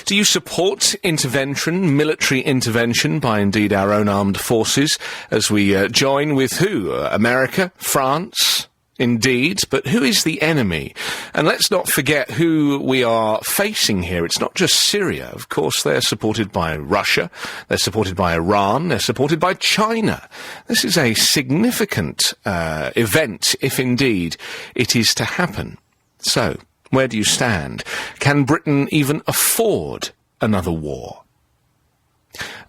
Do you support intervention, military intervention, by indeed our own armed forces, as we join with who? America? France? Indeed, but who is the enemy? And let's not forget who we are facing here. It's not just Syria. Of course, they're supported by Russia, they're supported by Iran, they're supported by China. This is a significant event, if indeed it is to happen. So, where do you stand? Can Britain even afford another war?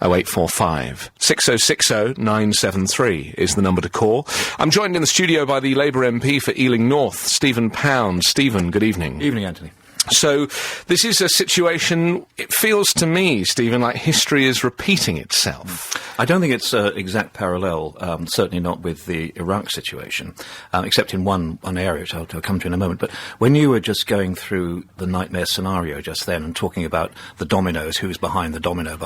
0845 6060 973 is the number to call. I'm joined in the studio by the Labour MP for Ealing North, Stephen Pound. Stephen, good evening. Evening, Anthony. So, this is a situation, it feels to me, Stephen, like history is repeating itself. I don't think it's exact parallel, certainly not with the Iraq situation, except in one area, which I'll come to in a moment. But when you were just going through the nightmare scenario just then and talking about the dominoes, who's behind the domino,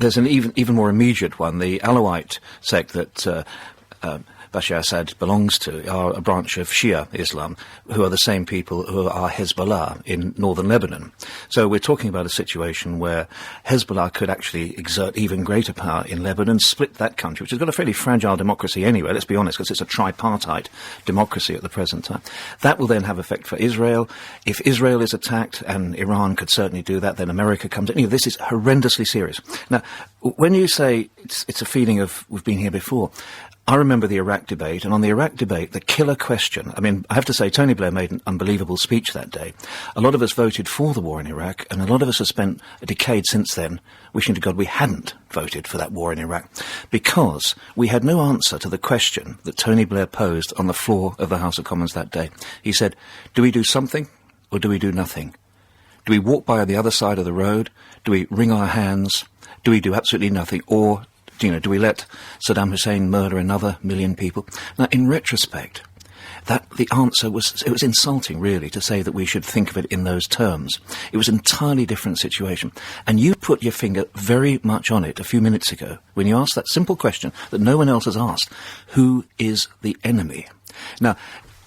there's an even more immediate one. The Alawite sect that Bashar Assad belongs to are a branch of Shia Islam, who are the same people who are Hezbollah in northern Lebanon. So we're talking about a situation where Hezbollah could actually exert even greater power in Lebanon, split that country, which has got a fairly fragile democracy anyway, let's be honest, because it's a tripartite democracy at the present time. That will then have effect for Israel. If Israel is attacked, and Iran could certainly do that, then America comes in. This is horrendously serious. Now, when you say it's a feeling of we've been here before, I remember the Iraq debate, and on the Iraq debate, the killer question, I mean, I have to say, Tony Blair made an unbelievable speech that day. A lot of us voted for the war in Iraq, and a lot of us have spent a decade since then wishing to God we hadn't voted for that war in Iraq, because we had no answer to the question that Tony Blair posed on the floor of the House of Commons that day. He said, do we do something, or do we do nothing? Do we walk by the other side of the road? Do we wring our hands? Do we do absolutely nothing? Or do we let Saddam Hussein murder another million people? Now, in retrospect, the answer was, it was insulting, really, to say that we should think of it in those terms. It was an entirely different situation. And you put your finger very much on it a few minutes ago when you asked that simple question that no one else has asked. Who is the enemy? Now,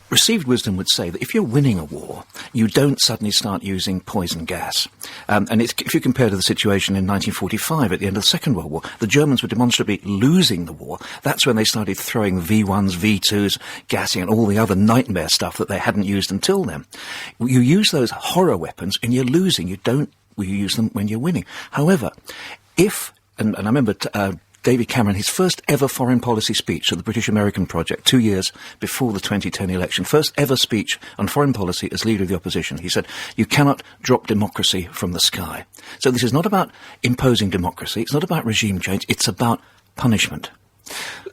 received wisdom would say that if you're winning a war, you don't suddenly start using poison gas. And if you compare to the situation in 1945 at the end of the Second World War, the Germans were demonstrably losing the war. That's when they started throwing V1s, V2s, gassing and all the other nightmare stuff that they hadn't used until then. You use those horror weapons and you're losing. You use them when you're winning. However, and I remember David Cameron, his first ever foreign policy speech at the British-American Project 2 years before the 2010 election, first ever speech on foreign policy as leader of the opposition. He said, you cannot drop democracy from the sky. So this is not about imposing democracy, it's not about regime change, it's about punishment.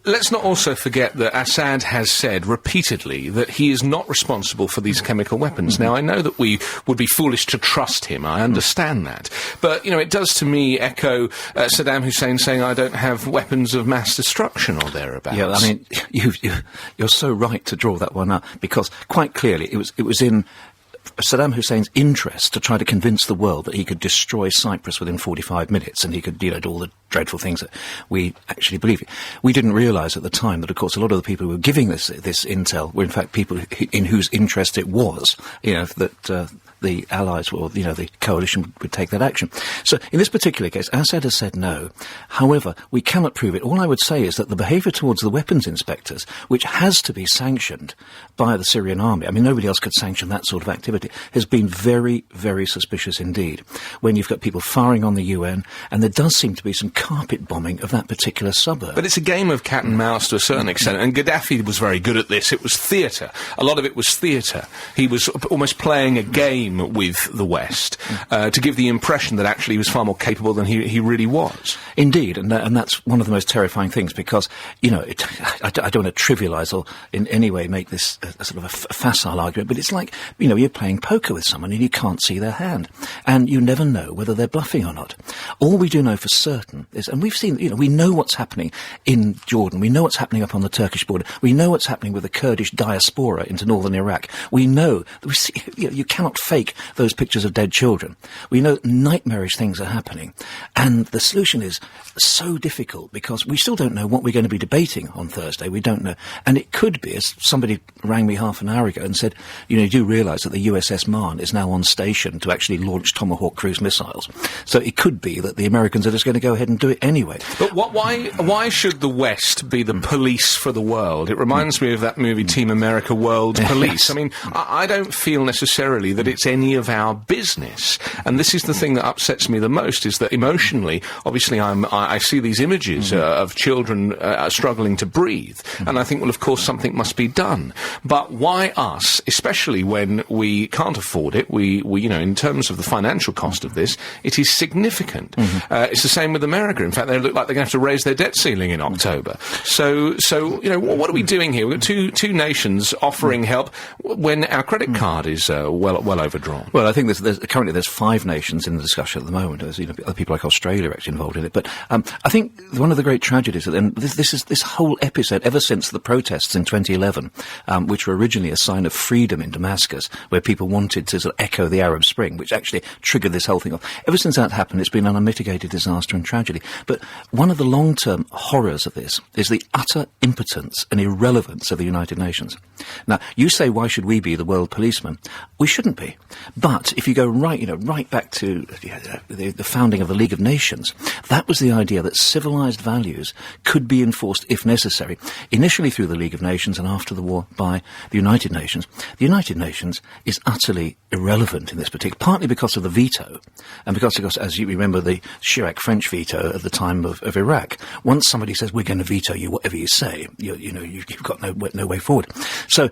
Let's not also forget that Assad has said repeatedly that he is not responsible for these chemical weapons. Now, I know that we would be foolish to trust him. I understand that. But, it does to me echo Saddam Hussein saying, I don't have weapons of mass destruction or thereabouts. Yeah, I mean, you're so right to draw that one up, because quite clearly it was in Saddam Hussein's interest to try to convince the world that he could destroy Cyprus within 45 minutes and he could, do all the dreadful things that we actually believe. We didn't realise at the time that, of course, a lot of the people who were giving this intel were, in fact, people in whose interest it was, that the Allies or, the coalition would take that action. So, in this particular case, Assad has said no. However, we cannot prove it. All I would say is that the behaviour towards the weapons inspectors, which has to be sanctioned by the Syrian army, I mean, nobody else could sanction that sort of activity, has been very, very suspicious indeed. When you've got people firing on the UN, and there does seem to be some carpet bombing of that particular suburb. But it's a game of cat and mouse to a certain extent, and Gaddafi was very good at this. It was theatre. A lot of it was theatre. He was almost playing a game with the West to give the impression that actually he was far more capable than he really was. Indeed, and that's one of the most terrifying things, because, I don't want to trivialise or in any way make this a sort of a facile argument, but it's like, you're playing poker with someone and you can't see their hand, and you never know whether they're bluffing or not. All we do know for certain is, and we've seen, we know what's happening in Jordan, we know what's happening up on the Turkish border, we know what's happening with the Kurdish diaspora into northern Iraq, we know, you cannot fake take those pictures of dead children. We know nightmarish things are happening. And the solution is so difficult because we still don't know what we're going to be debating on Thursday. We don't know. And it could be, as somebody rang me half an hour ago and said, you do realise that the USS Marne is now on station to actually launch Tomahawk cruise missiles. So it could be that the Americans are just going to go ahead and do it anyway. But why should the West be the police for the world? It reminds me of that movie Team America World Police. I mean, I don't feel necessarily that it's any of our business. And this is the thing that upsets me the most, is that emotionally, obviously I see these images of children struggling to breathe, and I think, well, of course, something must be done. But why us, especially when we can't afford it? We in terms of the financial cost of this, it is significant. It's the same with America. In fact, they look like they're going to have to raise their debt ceiling in October. So what are we doing here? We've got two nations offering help when our credit card is well overdrawn. Well, I think currently there's 5 nations in the discussion at the moment. There's other people like Australia actually involved in it. But I think one of the great tragedies, and this whole episode, ever since the protests in 2011, which were originally a sign of freedom in Damascus, where people wanted to sort of echo the Arab Spring, which actually triggered this whole thing off. Ever since that happened, it's been an unmitigated disaster and tragedy. But one of the long-term horrors of this is the utter impotence and irrelevance of the United Nations. Now, you say, why should we be the world policeman? We shouldn't be. But if you go right back to the founding of the League of Nations, that was the idea that civilized values could be enforced if necessary, initially through the League of Nations and after the war by the United Nations. The United Nations is utterly irrelevant in this particular, partly because of the veto, and because, as you remember, the Chirac French veto at the time of Iraq. Once somebody says, we're going to veto you, whatever you say, you've got no way forward. So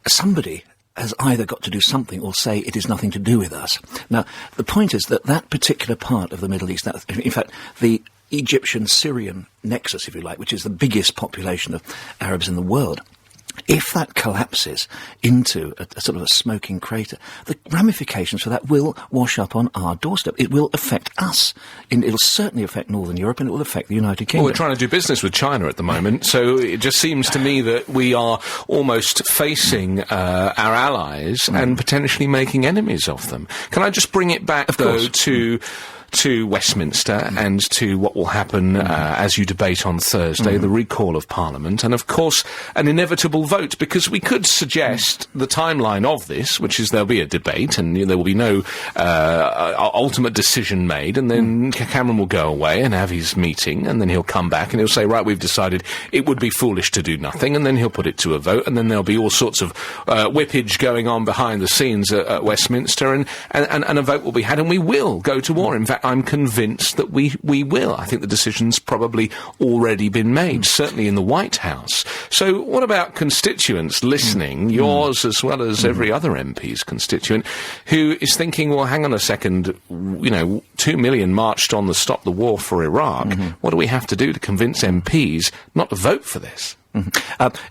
somebody has either got to do something or say it is nothing to do with us. Now, the point is that particular part of the Middle East, in fact, the Egyptian-Syrian nexus, if you like, which is the biggest population of Arabs in the world, if that collapses into a sort of a smoking crater, the ramifications for that will wash up on our doorstep. It will affect us. It'll certainly affect Northern Europe, and it will affect the United Kingdom. Well, we're trying to do business with China at the moment, so it just seems to me that we are almost facing our allies and potentially making enemies of them. Can I just bring it back, though, to Westminster and to what will happen as you debate on Thursday, the recall of Parliament, and of course an inevitable vote, because we could suggest the timeline of this, which is there'll be a debate and there will be no ultimate decision made, and then Cameron will go away and have his meeting, and then he'll come back and he'll say, right, we've decided it would be foolish to do nothing, and then he'll put it to a vote, and then there'll be all sorts of whippage going on behind the scenes at Westminster, and a vote will be had, and we will go to war. In fact, I'm convinced that we will. I think the decision's probably already been made, certainly in the White House. So what about constituents listening, yours as well as every other MP's constituent, who is thinking, well, hang on a second, 2 million marched on the Stop the War for Iraq. What do we have to do to convince MPs not to vote for this?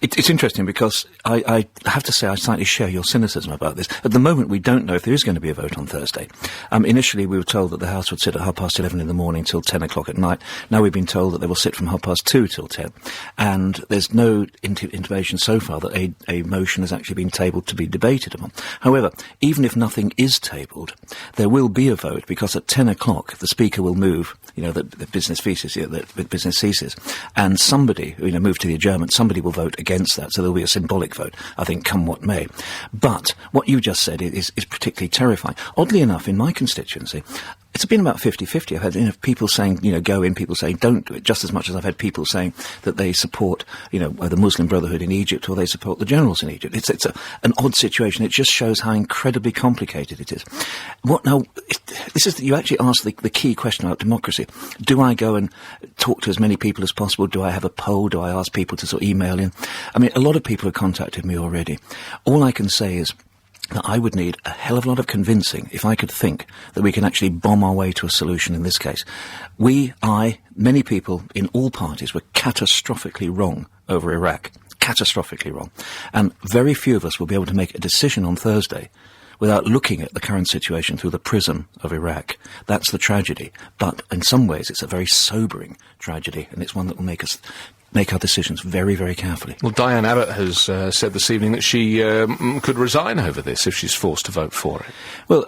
It's interesting because I have to say I slightly share your cynicism about this. At the moment, we don't know if there is going to be a vote on Thursday. Initially, we were told that the House would sit at 11:30 in the morning till 10 o'clock at night. Now we've been told that they will sit from 2:30 till 10. And there's no intimation so far that a motion has actually been tabled to be debated upon. However, even if nothing is tabled, there will be a vote, because at 10 o'clock the Speaker will move, the business ceases, and somebody, move to the adjournment, somebody will vote against that, so there'll be a symbolic vote, I think, come what may. But what you just said is particularly terrifying. Oddly enough, in my constituency, it's been about 50-50. I've had people saying, go in, people saying don't do it, just as much as I've had people saying that they support, the Muslim Brotherhood in Egypt, or they support the generals in Egypt. It's an odd situation. It just shows how incredibly complicated it is. You actually asked the key question about democracy. Do I go and talk to as many people as possible? Do I have a poll? Do I ask people to sort of email in? I mean, a lot of people have contacted me already. All I can say is that I would need a hell of a lot of convincing if I could think that we can actually bomb our way to a solution in this case. Many people in all parties were catastrophically wrong over Iraq. Catastrophically wrong. And very few of us will be able to make a decision on Thursday without looking at the current situation through the prism of Iraq. That's the tragedy. But in some ways, it's a very sobering tragedy, and it's one that will make us make our decisions very, very carefully. Well, Diane Abbott has said this evening that she could resign over this if she's forced to vote for it. Well,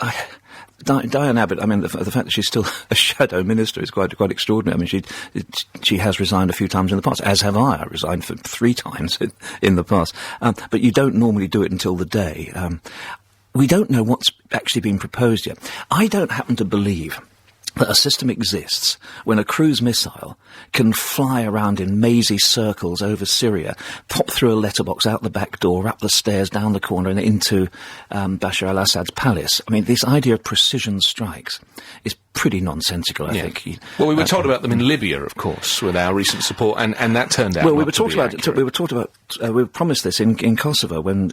Diane Abbott, I mean, the fact that she's still a shadow minister is quite extraordinary. I mean, she has resigned a few times in the past, as have I. I resigned for 3 times in the past. But you don't normally do it until the day. We don't know what's actually been proposed yet. I don't happen to believe that a system exists when a cruise missile can fly around in mazy circles over Syria, pop through a letterbox, out the back door, up the stairs, down the corner, and into Bashar al-Assad's palace. I mean, this idea of precision strikes is pretty nonsensical, I think. Well, we were told about them in Libya, of course, with our recent support, and that turned out. Well, we were promised this in Kosovo and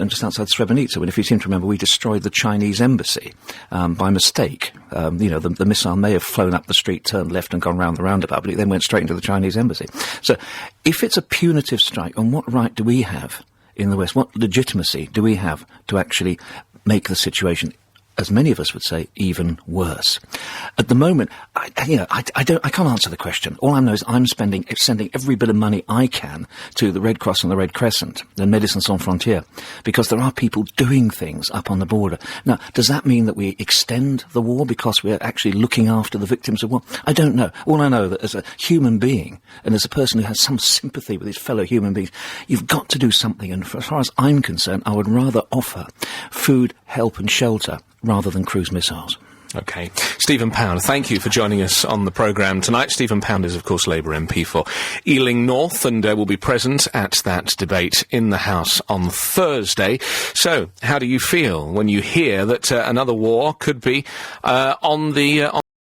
just outside Srebrenica. When, if you seem to remember, we destroyed the Chinese embassy by mistake. The missile may have flown up the street, turned left, and gone round the roundabout, but it then went straight into the Chinese embassy. So, if it's a punitive strike, on what right do we have in the West? What legitimacy do we have to actually make the situation, as many of us would say, even worse? At the moment, I can't answer the question. All I know is I'm sending every bit of money I can to the Red Cross and the Red Crescent and Médecins Sans Frontières, because there are people doing things up on the border. Now, does that mean that we extend the war because we're actually looking after the victims of war? I don't know. All I know that as a human being and as a person who has some sympathy with his fellow human beings, you've got to do something. And as far as I'm concerned, I would rather offer food, help and shelter rather than cruise missiles. OK. Stephen Pound, thank you for joining us on the programme tonight. Stephen Pound is, of course, Labour MP for Ealing North and will be present at that debate in the House on Thursday. So, how do you feel when you hear that another war could be on the